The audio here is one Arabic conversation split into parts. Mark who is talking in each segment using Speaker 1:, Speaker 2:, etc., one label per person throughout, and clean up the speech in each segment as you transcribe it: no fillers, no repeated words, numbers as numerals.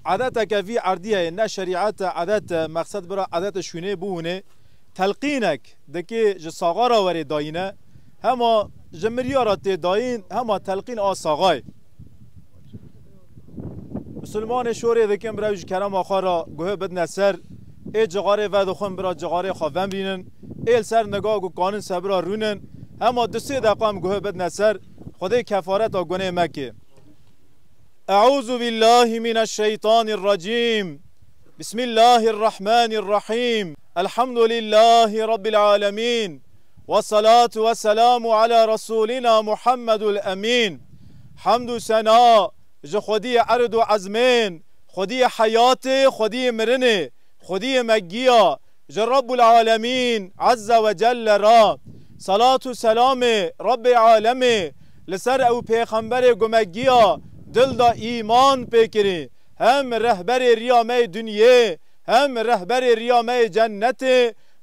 Speaker 1: عادتك في عردية إن شريعة عادات مقصد برا عادات شونه بونه تلقينك دكي جصاغارة وري داينة هما جمريارات داين هما تلقين آساغاي مسلمان شوری دکم برای کرام آخرا گوه بدن سر ای جغاره و دخون برای جغاره خوابم بینن ای سر نگاه و قانون سبرا رونن اما دسته دقام گوه بدن سر خدای کفارت آگونه مکه. اعوذ بالله من الشیطان الرجیم بسم الله الرحمن الرحیم الحمد لله رب العالمین والصلاة والسلام على رسولنا محمد الامین. حمد و ثنا خودی عرض و عزمین خودی حیات خودی مرنه خودی مگیا رب العالمین عز و جل را صلاة و سلام رب العالمین لسر او پیغمبر گمگیا دل دا ایمان پیکری هم رهبر ریامه دنیه هم رهبر ریامه جنت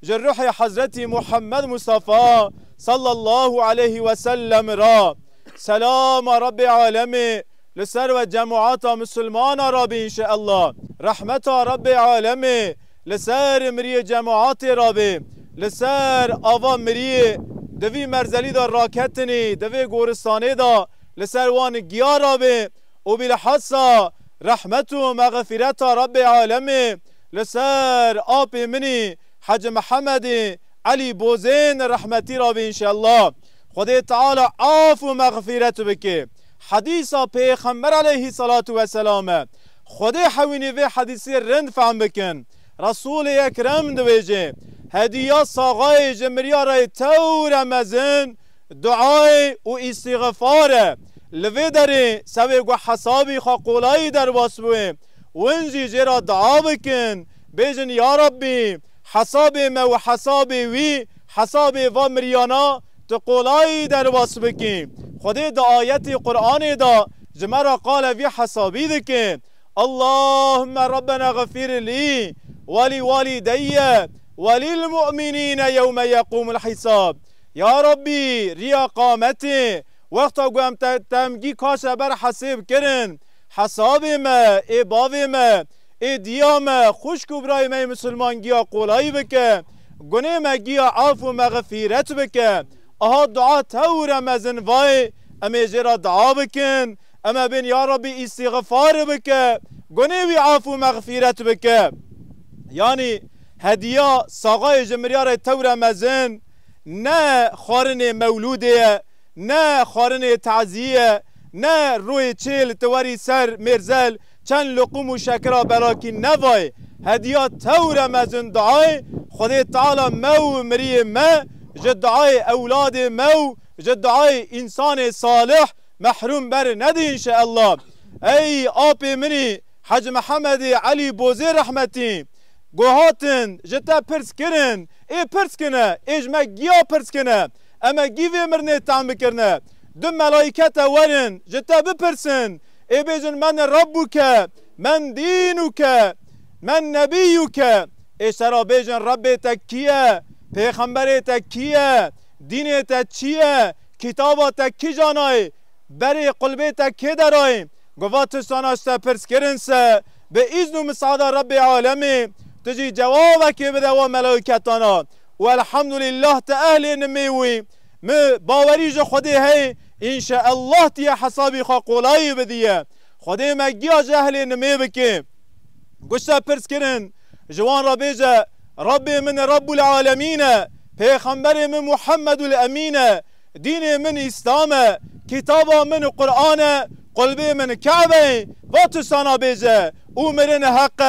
Speaker 1: جروح حضرت محمد مصطفى صلی الله علیه و سلم را سلام رب العالمین لسر و جماعات مسلمان را بی انشاءالله رحمت رب العالمین لسر مری جماعات را بی لسر آوا مری دوی مرزلی دا راکتنی دوی گورستانی دا لسر وان گیا را بی و بالحصا رحمت و مغفرت رب العالمین لسر آب منی حج محمد علی بوزین رحمتی را بی انشاءالله خدا تعالی عاف و مغفرت بکه. حدیثا پیغمبر علیه الصلاة والسلام خدا حوینی و حدیثی رند فهم بکن رسول اکرم دویجه هدیه ساغای جمریار تور مزن دعای و استغفار لوی داره سوی گو حسابی خوا قولایی در واسبوه ونجی جرا دعا بکن بیجن یا ربی حساب ما و حساب وی حساب و مریانا تو قولایی در واسبکی خدا دا آیت قرآن دا جمرا قال وی حسابی دکن اللهم ربنا غفر لی ولی والدی ولی المؤمنین یوم یقوم الحساب. یا ربی ریا قامتی وقتا گوهم تمگی کاش بر حساب کرن حساب ما ای باوی ما ای دیا ما خوشکو برای ما مسلمان گیا قولایی بکن گناه ما گیا عفو مغفیرت بکن اها دعا تور مزن وای اما جرا دعا بکن اما بین یا ربی استغفار بکن گناه وی عفو مغفیرت بکن. یعنی هدیه ساقای جمریار تور مزن نه خارن مولوده نه خارن تعزیه نه روی چیل تواری سر مرزل چند لقوم و شکرا براکی نوای هدیه تور مزن دعای خدا تعالی مو مری ما جد دعای اولاد مو جد دعای انسان صالح محروم بر ندی انشاءالله. ای آپ منی حج محمد علی بوزی رحمتی گوهاتن جتا پرس کرن ای پرس کنه ایجمه گیا پرس کنه اما گیوی مرنه تعم بکرنه دو ملائکت ورن جتا بپرسن ای بیجن من ربوک من دینوک من نبیوک ای سرا بیجن رب تکیه پیغمبر تکیه دین تکیه کتاب تکی جانای بری قلبه تکی درای گوات ساناشتا پرس کرن سه به اذن و مساعد رب العالمین تجي جوابك بدوا ملائكتنا والحمد لله تأهل نميوي باوريج خدي هي إن شاء الله تي حسابي خاقولاي بديه خدي ما جيا جهل نمي بكي قشتا برس كرن جوان ربيجا ربي من رب العالمين پیغمبر من محمد الأمين دين من إسلام كتاب من قرآن قلبي من كعبه واتسانا بيجا ومرن حق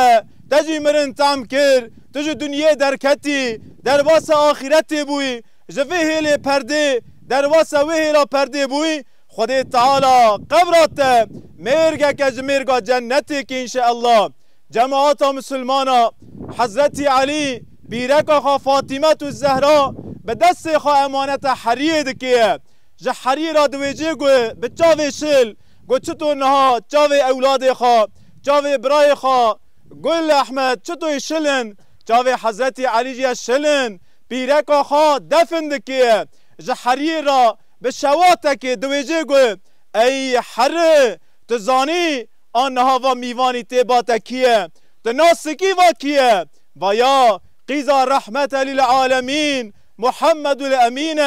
Speaker 1: تجی مرن تام کر تجی دنیا درکتی در واسه آخرت بوی جوه هیل پرده در واسه وهیلا پرده بوی خدا تعالی قبرات مرگا کج مرگا جنتی که انشاءالله جماعت مسلمانا حضرت علی بیرکا خوا فاطمه تو زهرا به دست خوا امانت حریه دکیه جه حریه را دویجه گوه به چاوه شل گو چطور نها چاوه اولاد خوا چاوه برای خوا گل احمد چطور شلن چاوه حضرت علی جی شلن پیرک آخا دفن دکیه جحری را به شواته که دویجه گو ای حره تزانی آنها و میوانی تیبات کیه تناسکی و کیه و یا قیزا رحمت للعالمین محمد الامین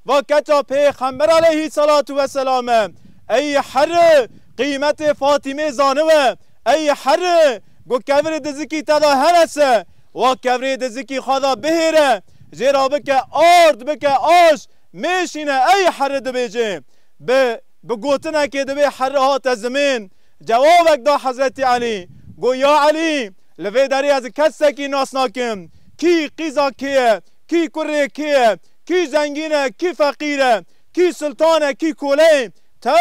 Speaker 1: و کچا پیغمبر علیه صلات و سلام ای حر قیمت فاطمه زانوه ای حر گو کور دزکی تدا هنسه و کور دزکی خدا بهیره جیرا بکه آرد بکه آش میشینه ای حر دبیجه به گوتنه که دبی حر هات زمین جوابک دا حضرت علی گو یا علی لوی داری از کسی ناسناکم کی قیزا کیه کی کره کیه کی زنگینه کی فقیره کی سلطانه کی کوله تو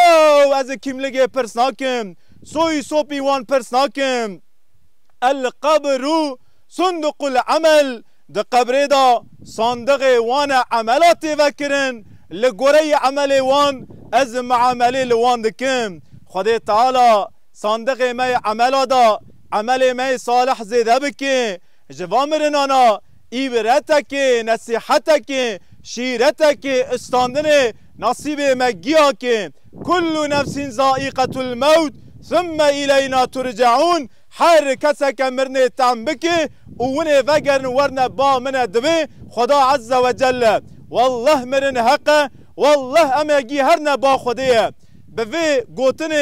Speaker 1: از کیملگه پرسناکم سوی سوپی وان پرسناکم القبر صندوق العمل ده قبره دا صندوق وان عملات وکرن لگوره عمل وان از معامله لوان دکم خدا تعالی صندوق می عمل دا عمل می صالح زیده بکی جوامرن آنا ایبرتک نصیحتک شیرتک استاندن نصیب مگیا که کل نفس ذائقة الموت ثم الینا ترجعون هر کسی که مرنه تم بکی اونه وگرن ورنه با من دبی خدا عز و جل والله مرن حقه والله امگی هر نه با خودیه به وی گوتن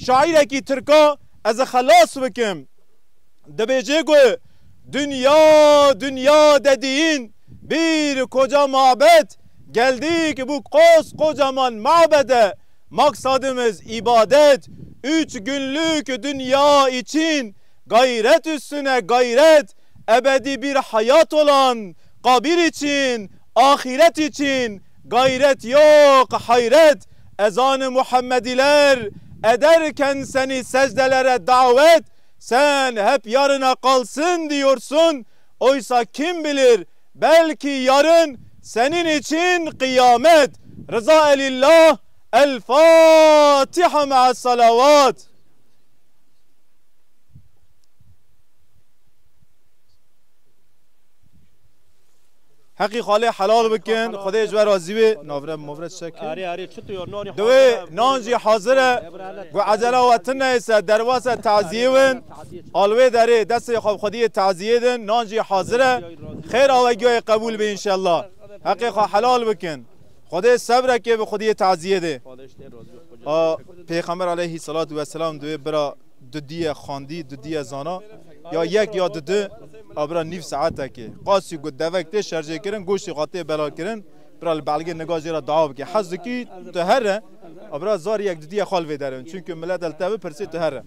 Speaker 1: شاعره کی ترکا از خلاص بکم دبیجه گو dünya dünya dediğin bir koca mabet geldik bu kocaman mabede maksadımız ibadet 3 günlük dünya için gayret üstüne gayret ebedi bir hayat olan kabir için ahiret için gayret yok hayret ezan-ı Muhammediler ederken seni secdelere davet sen hep yarına kalsın diyorsun. Oysa kim bilir belki yarın senin için kıyamet. Rıza elillah. El Fatiha ma'as salavat. حقی خاله حلال بکن خدای جوار راضی به نافره مفرد شکل دوی نانجی حاضره و عجله و تنیس درواسه تعذیه ون آلوه داره دست خواب خودی تعذیه دن نانجی حاضره خیر آوگیای قبول به انشالله حقی خواه حلال بکن خدای صبره که به خودی تعذیه ده پیغمبر علیه الصلاة و السلام دوی برا دو دیه خاندی دو دیه زانا یا یک یا دو ابرا نیف ساعته که قاسی گود دوکته شرجه کرن گوشتی قاطع بلا کرن برای بلگه نگاه جیرا دعا بکی حز کی تهره ابرا زار یک دو دیه خال ویدارن چونکه ملت التبه پرسی تهره